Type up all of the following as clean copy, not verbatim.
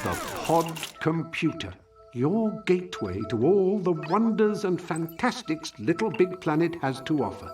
The Pod Computer, your gateway to all the wonders and fantastics Little Big Planet has to offer.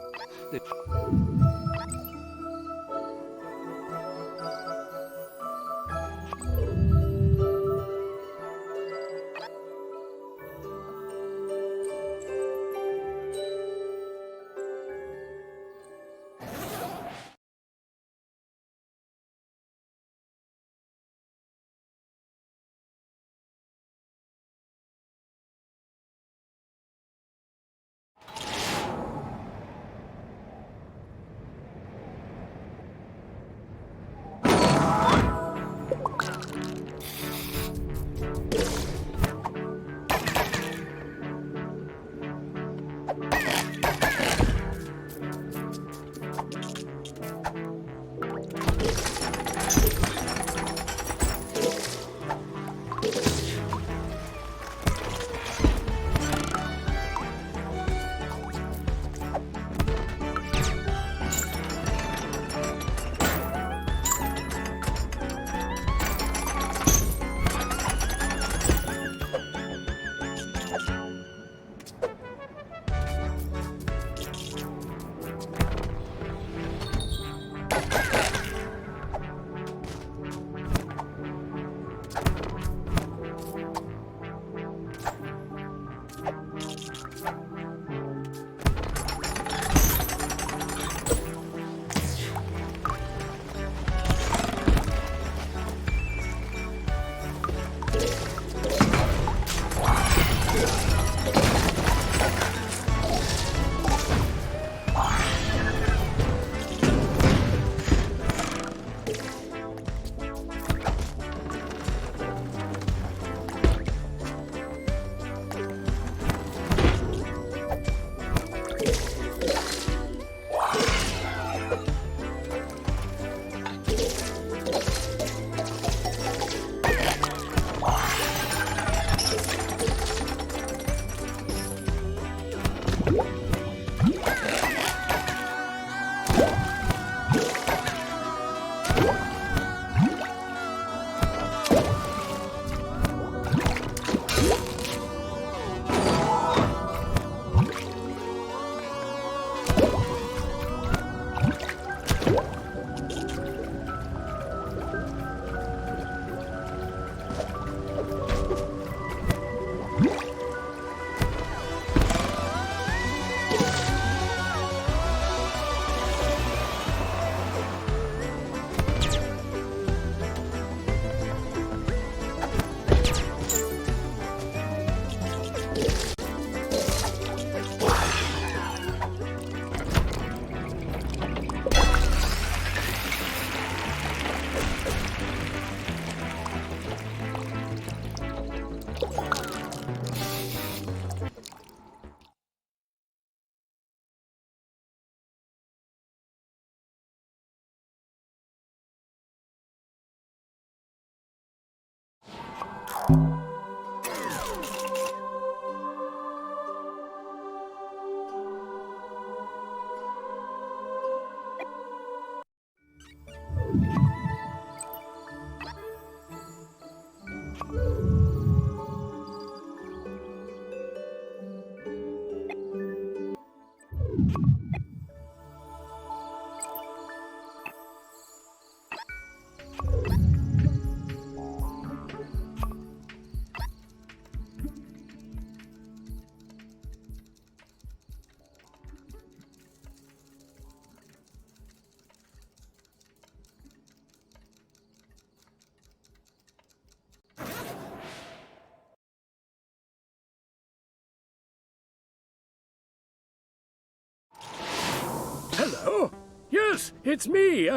Yes, it's me.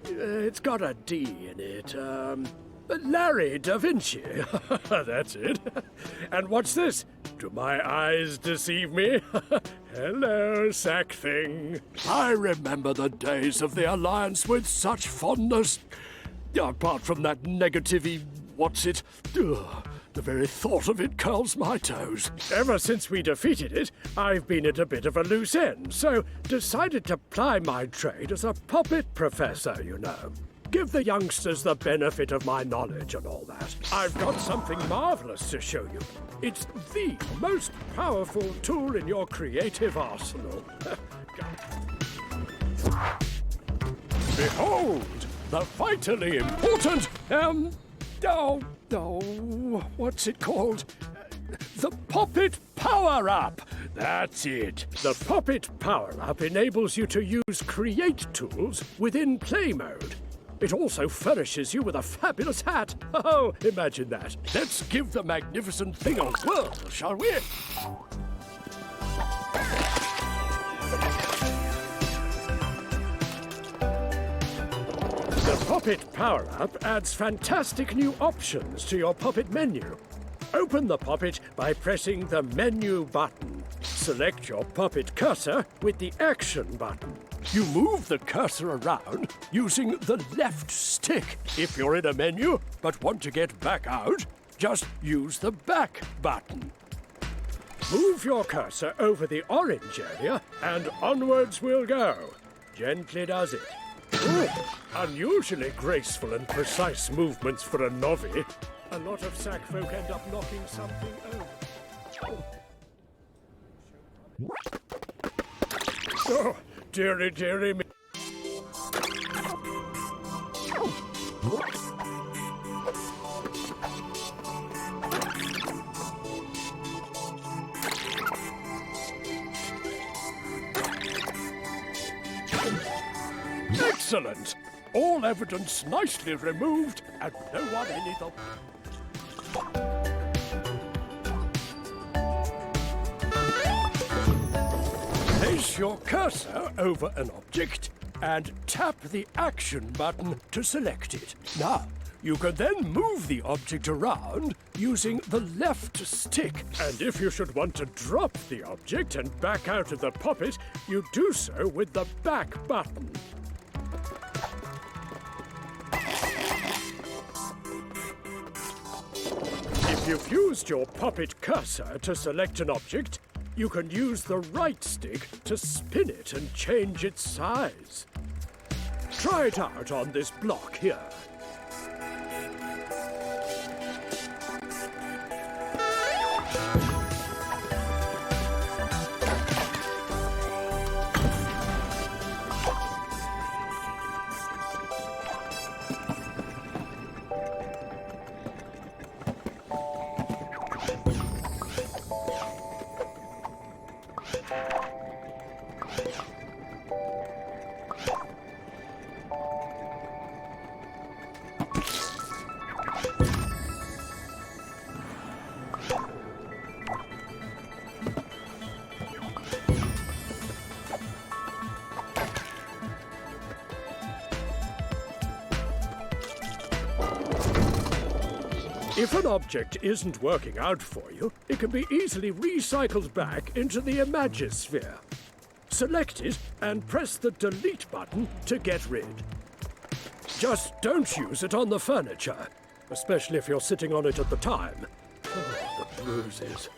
It's got a D in it. Larry da Vinci. That's it. And what's this? Do my eyes deceive me? Hello, sack thing. I remember the days of the Alliance with such fondness. Apart from that negativity, what's it? Ugh, the very thought of it curls my toes. Ever since we defeated it, I've been at a bit of a loose end, so decided to ply my trade as a puppet professor, you know. Give the youngsters the benefit of my knowledge and all that. I've got something marvelous to show you. It's the most powerful tool in your creative arsenal. Behold, the vitally important, what's it called? The Puppet Power-Up! That's it. The Puppet Power-Up enables you to use Create tools within Play mode. It also furnishes you with a fabulous hat. Oh, imagine that. Let's give the magnificent thing a whirl, shall we? The Puppet Power-Up adds fantastic new options to your Puppet menu. Open the Puppet by pressing the Menu button. Select your Puppet cursor with the Action button. You move the cursor around using the left stick. If you're in a menu but want to get back out, just use the Back button. Move your cursor over the orange area and onwards we'll go. Gently does it. Ooh, unusually graceful and precise movements for a novice. A lot of sack folk end up knocking something over. Oh, dearie, dearie me. Excellent! All evidence nicely removed, and no one any the... Place your cursor over an object and tap the Action button to select it. Now, you can then move the object around using the left stick. And if you should want to drop the object and back out of the puppet, you do so with the Back button. If you've used your puppet cursor to select an object, you can use the right stick to spin it and change its size. Try it out on this block here. If an object isn't working out for you, it can be easily recycled back into the Imagisphere. Select it and press the Delete button to get rid. Just don't use it on the furniture, especially if you're sitting on it at the time. Oh, the bruises.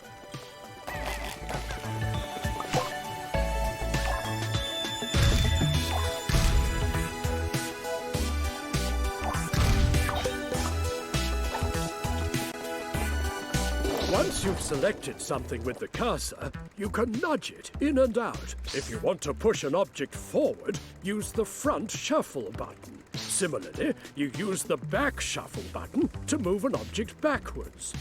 Once you've selected something with the cursor, you can nudge it in and out. If you want to push an object forward, use the front shuffle button. Similarly, you use the back shuffle button to move an object backwards.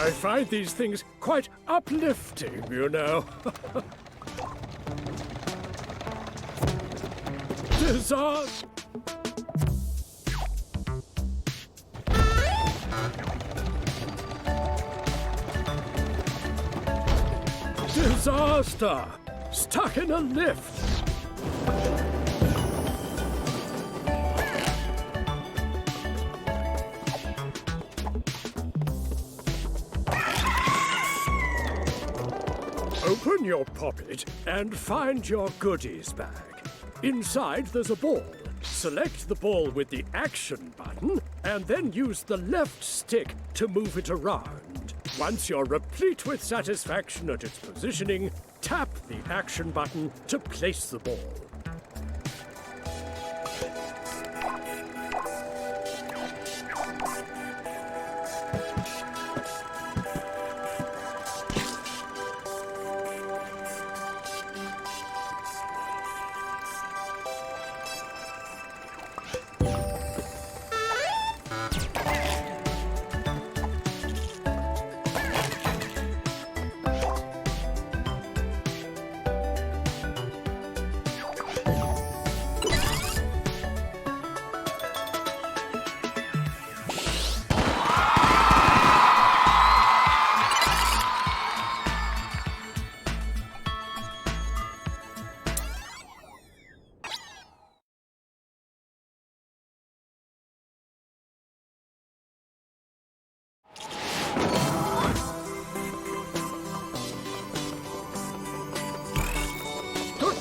I find these things quite uplifting, you know. Disaster! Disaster! Stuck in a lift! Open your pocket and find your goodies bag. Inside there's a ball. Select the ball with the action button and then use the left stick to move it around. Once you're replete with satisfaction at its positioning, tap the action button to place the ball.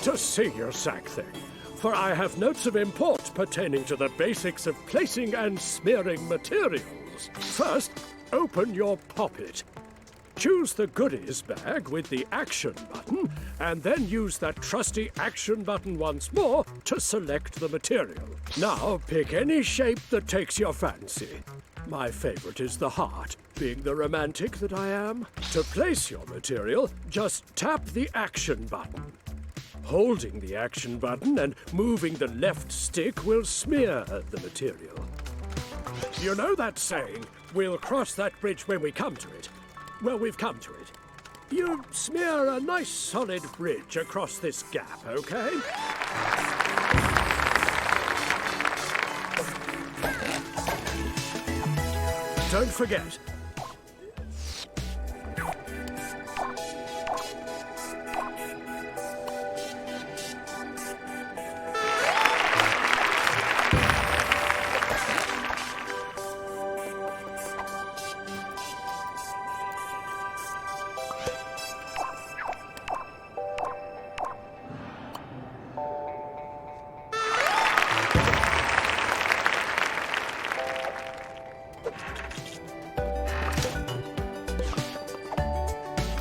To see your sack thing, for I have notes of import pertaining to the basics of placing and smearing materials. First, open your pocket. Choose the goodies bag with the action button, and then use that trusty action button once more to select the material. Now, pick any shape that takes your fancy. My favorite is the heart, being the romantic that I am. To place your material, just tap the action button. Holding the action button and moving the left stick will smear the material. You know that saying, we'll cross that bridge when we come to it? Well, we've come to it. You smear a nice solid bridge across this gap, okay? Don't forget.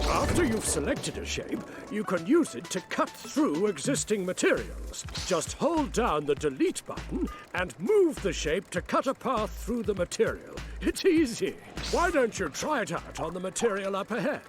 After you've selected a shape, you can use it to cut through existing materials. Just hold down the delete button and move the shape to cut a path through the material. It's easy. Why don't you try it out on the material up ahead?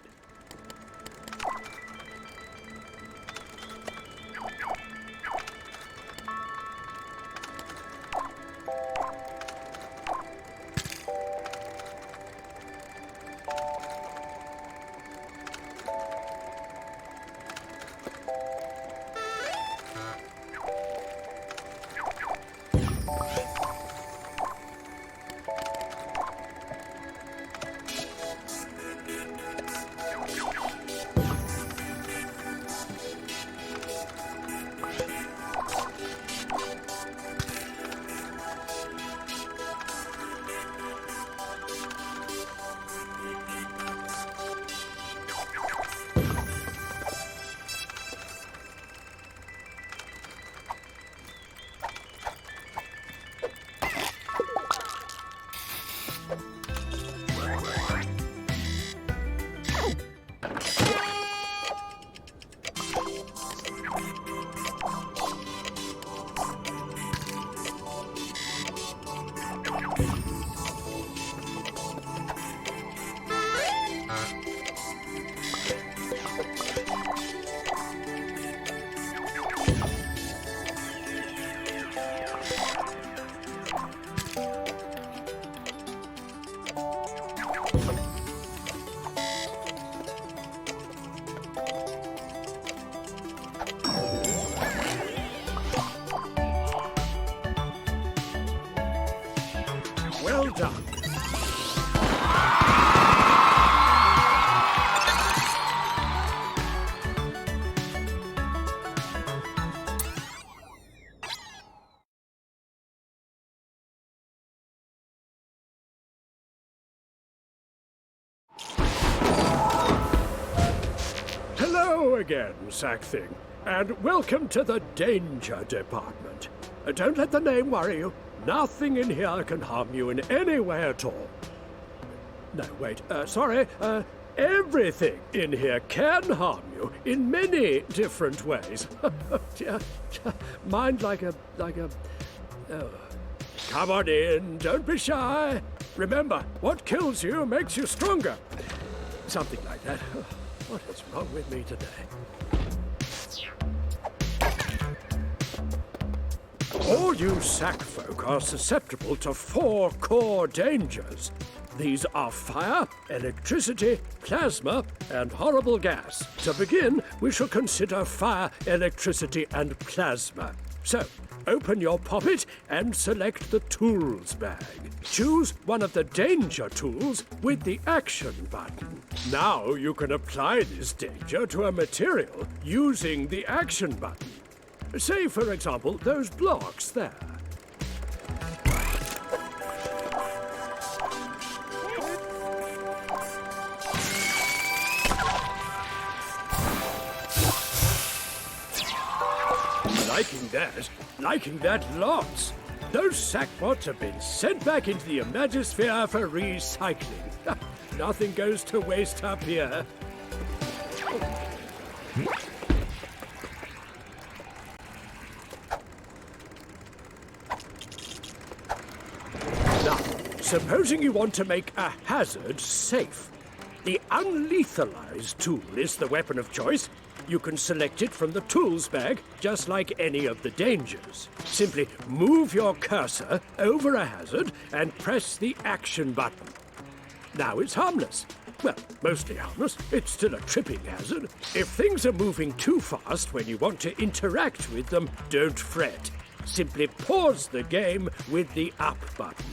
Hello again, Sack Thing, and welcome to the Danger Department. Don't let the name worry you. Nothing in here can harm you in any way at all. No, wait, sorry. Everything in here can harm you in many different ways. Mind like a... Oh. Come on in, don't be shy. Remember, what kills you makes you stronger. Something like that. What is wrong with me today? All you sack folk are susceptible to 4 core dangers. These are fire, electricity, plasma, and horrible gas. To begin, we shall consider fire, electricity, and plasma. So, open your poppet and select the tools bag. Choose one of the danger tools with the action button. Now you can apply this danger to a material using the action button. Say, for example, those blocks there. Liking that lots. Those sackbots have been sent back into the Imagisphere for recycling. Nothing goes to waste up here. Now, supposing you want to make a hazard safe. The unlethalized tool is the weapon of choice. You can select it from the tools bag, just like any of the dangers. Simply move your cursor over a hazard and press the action button. Now it's harmless. Well, mostly harmless. It's still a tripping hazard. If things are moving too fast when you want to interact with them, don't fret. Simply pause the game with the up button.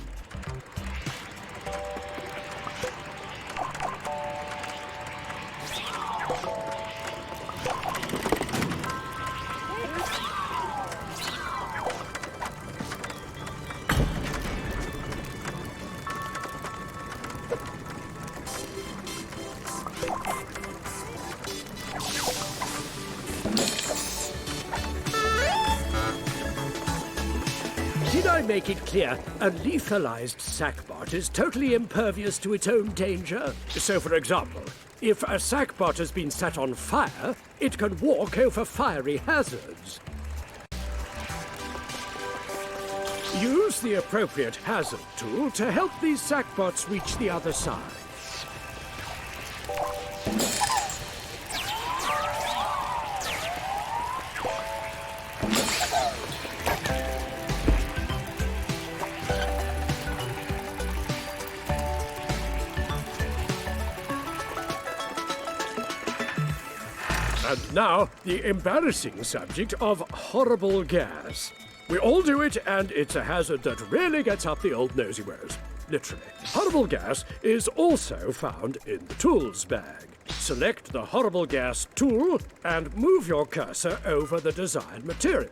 Did I make it clear? A lethalized sackbot is totally impervious to its own danger. So, for example, if a sackbot has been set on fire, it can walk over fiery hazards. Use the appropriate hazard tool to help these sackbots reach the other side. And now, the embarrassing subject of horrible gas. We all do it, and it's a hazard that really gets up the old nosy woes. Literally. Horrible gas is also found in the tools bag. Select the horrible gas tool and move your cursor over the desired material.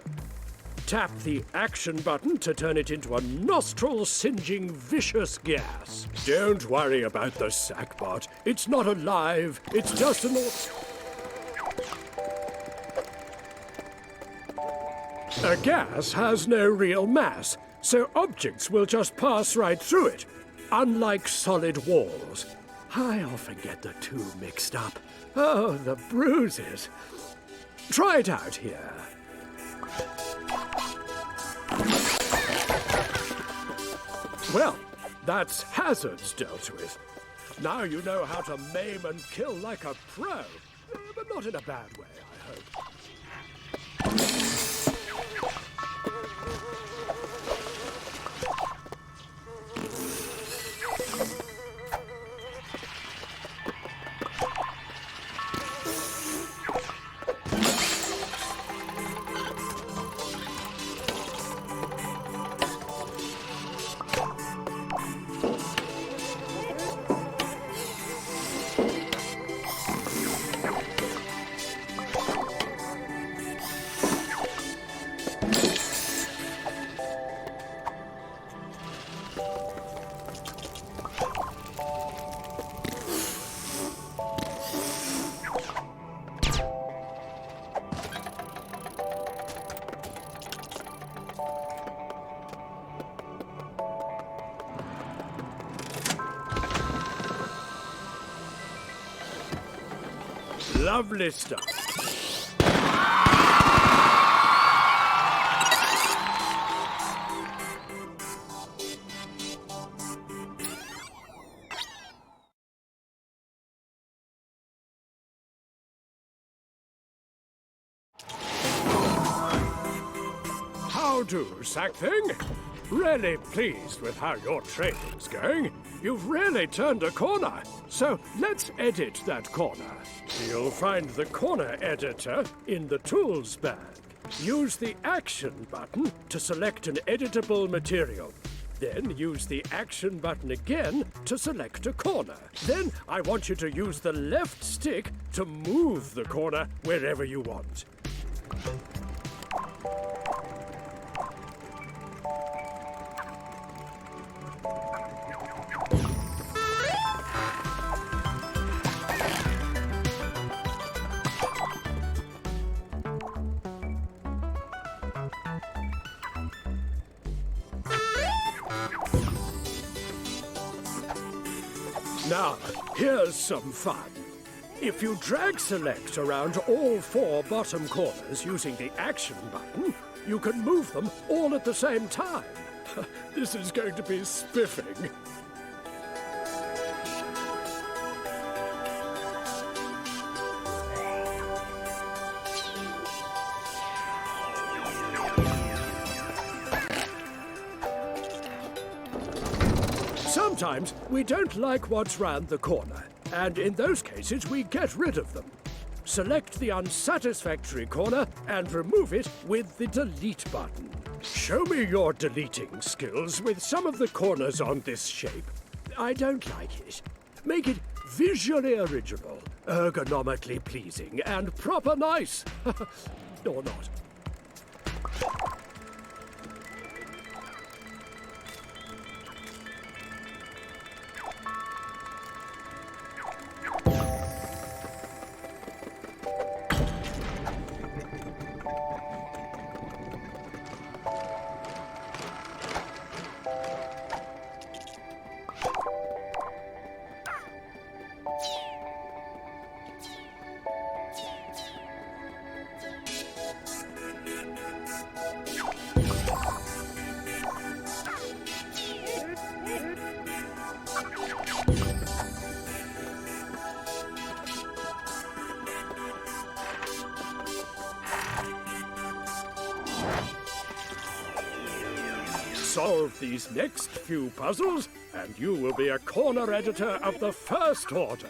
Tap the action button to turn it into a nostril-singeing vicious gas. Don't worry about the sackbot. It's not alive. It's just an... A gas has no real mass, so objects will just pass right through it, unlike solid walls. I often get the two mixed up. Oh, the bruises. Try it out here. Well, that's hazards dealt with. Now you know how to maim and kill like a pro, but not in a bad way, I hope. Lovely stuff. How do, Sackthing? Really pleased with how your training's going. You've really turned a corner. So let's edit that corner. You'll find the corner editor in the tools bag. Use the action button to select an editable material. Then use the action button again to select a corner. Then I want you to use the left stick to move the corner wherever you want. Now, here's some fun. If you drag select around all 4 bottom corners using the action button, you can move them all at the same time. This is going to be spiffing. Sometimes we don't like what's round the corner, and in those cases we get rid of them. Select the unsatisfactory corner and remove it with the delete button. Show me your deleting skills with some of the corners on this shape. I don't like it. Make it visually original, ergonomically pleasing, and proper nice. Or not. Solve these next few puzzles, and you will be a corner editor of the first order.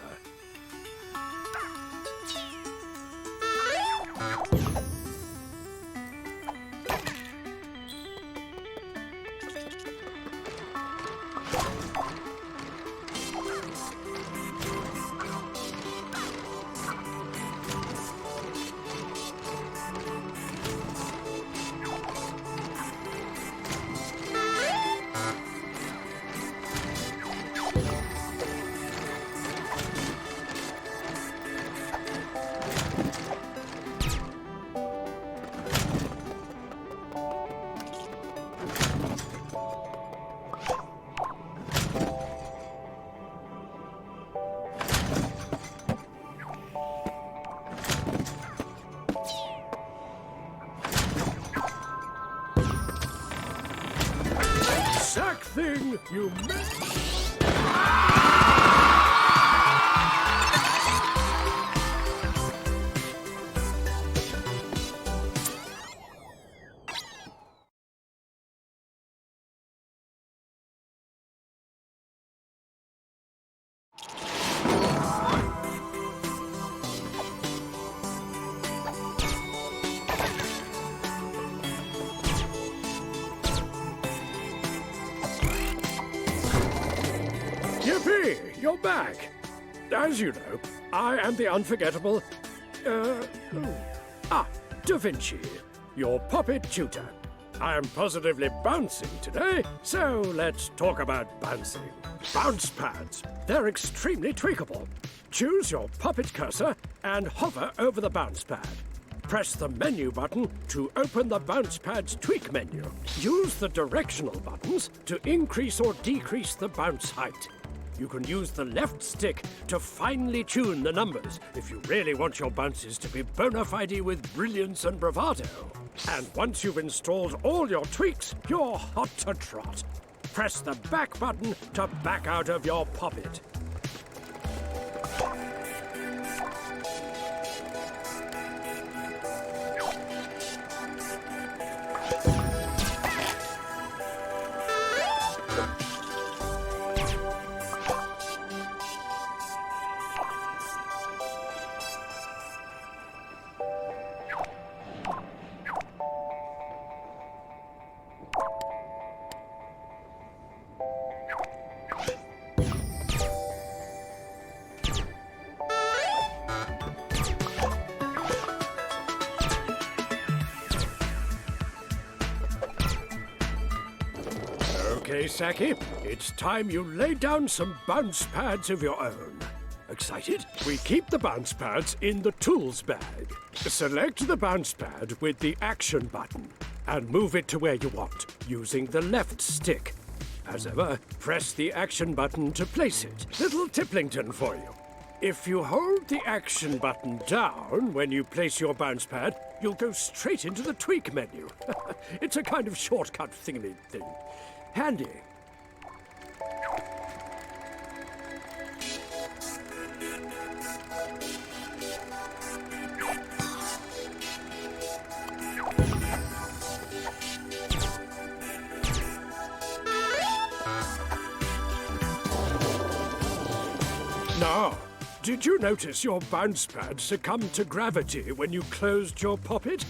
Sackthing, you Yippee! You're back! As you know, I am the unforgettable... Da Vinci, your puppet tutor. I am positively bouncing today, so let's talk about bouncing. Bounce pads. They're extremely tweakable. Choose your puppet cursor and hover over the bounce pad. Press the menu button to open the bounce pad's tweak menu. Use the directional buttons to increase or decrease the bounce height. You can use the left stick to finely tune the numbers if you really want your bounces to be bona fide with brilliance and bravado. And once you've installed all your tweaks, you're hot to trot. Press the back button to back out of your poppet. Okay, Saki, it's time you lay down some bounce pads of your own. Excited? We keep the bounce pads in the tools bag. Select the bounce pad with the action button and move it to where you want, using the left stick. As ever, press the action button to place it. Little Tiplington for you. If you hold the action button down when you place your bounce pad, you'll go straight into the tweak menu. It's a kind of shortcut thingy thing. Handy. Now, did you notice your bounce pad succumbed to gravity when you closed your poppet?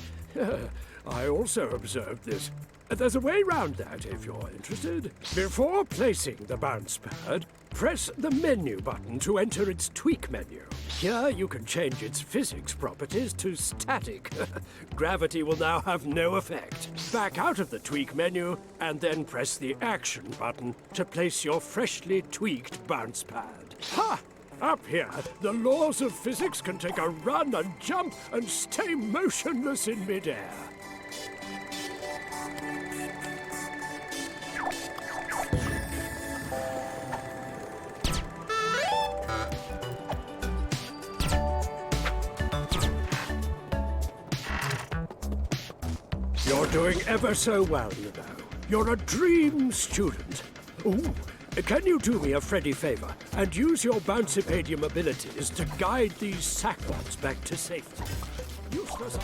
I also observed this. There's a way round that if you're interested. Before placing the bounce pad, press the menu button to enter its tweak menu. Here you can change its physics properties to static. Gravity will now have no effect. Back out of the tweak menu and then press the action button to place your freshly tweaked bounce pad. Ha! Up here, the laws of physics can take a run and jump and stay motionless in midair. You're doing ever so well, you know. You're a dream student. Ooh, can you do me a Freddy favor and use your Bouncipadium abilities to guide these sackbots back to safety? Useless.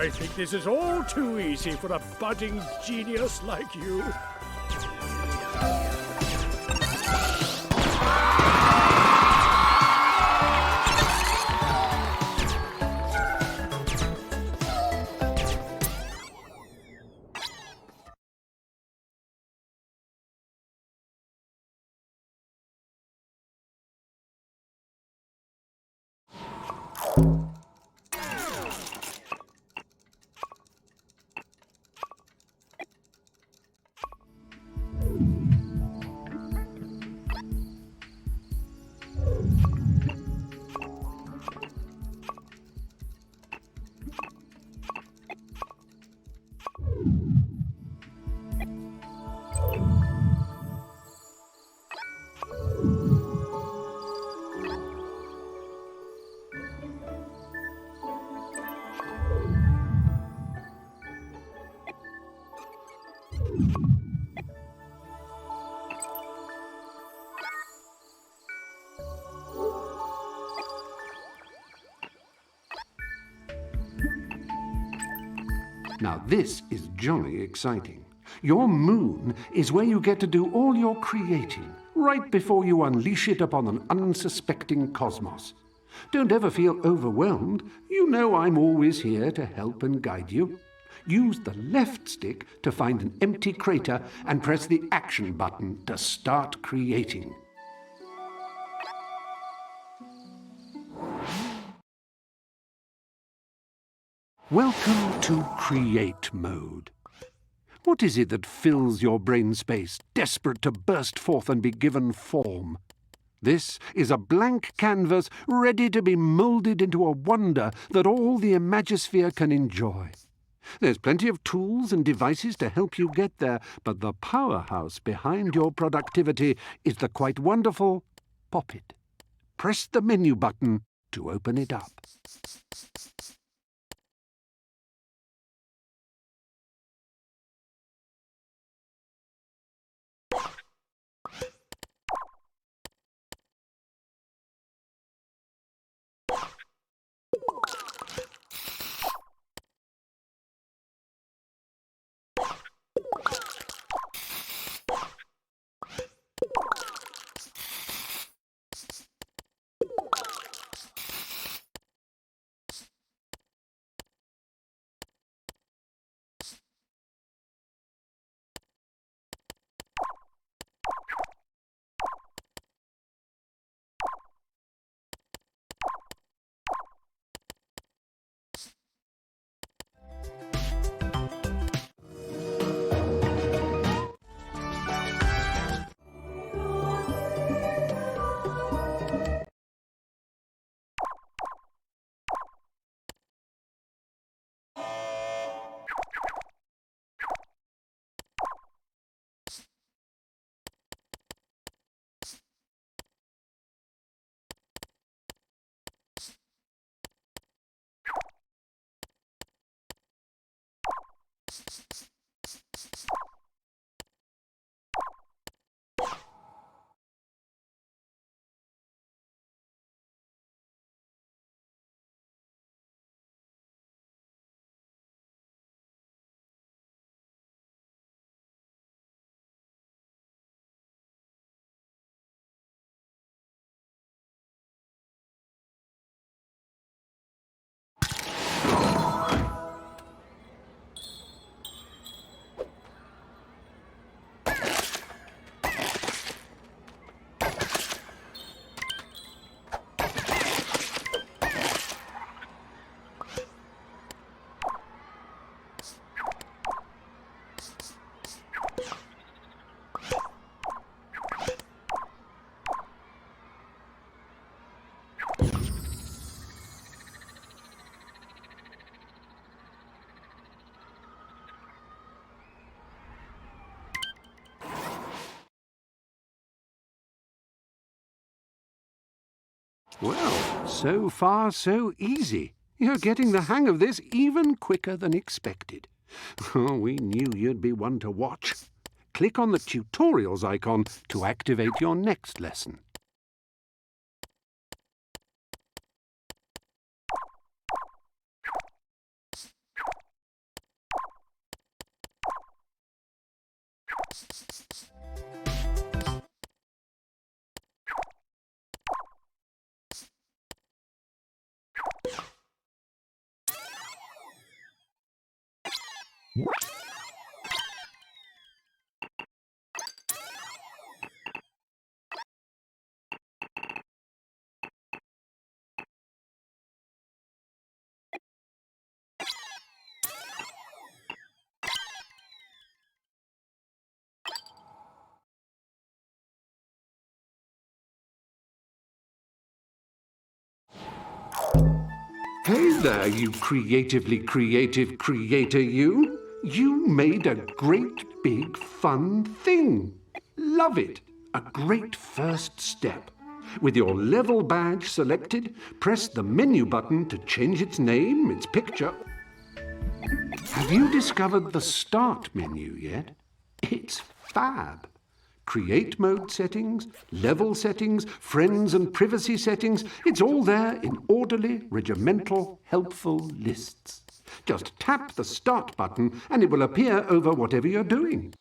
I think this is all too easy for a budding genius like you. Now this is jolly exciting. Your moon is where you get to do all your creating, right before you unleash it upon an unsuspecting cosmos. Don't ever feel overwhelmed. You know I'm always here to help and guide you. Use the left stick to find an empty crater and press the action button to start creating. Welcome to Create Mode. What is it that fills your brain space, desperate to burst forth and be given form? This is a blank canvas ready to be moulded into a wonder that all the Imagisphere can enjoy. There's plenty of tools and devices to help you get there, but the powerhouse behind your productivity is the quite wonderful Pop-It. Press the menu button to open it up. Well, so far so easy. You're getting the hang of this even quicker than expected. Oh, we knew you'd be one to watch. Click on the tutorials icon to activate your next lesson. Hey there, you creatively creative creator, you. You made a great big fun thing. Love it. A great first step. With your level badge selected, press the menu button to change its name, its picture. Have you discovered the Start menu yet? It's fab. Create mode settings, level settings, friends and privacy settings. It's all there in orderly, regimental, helpful lists. Just tap the Start button and it will appear over whatever you're doing.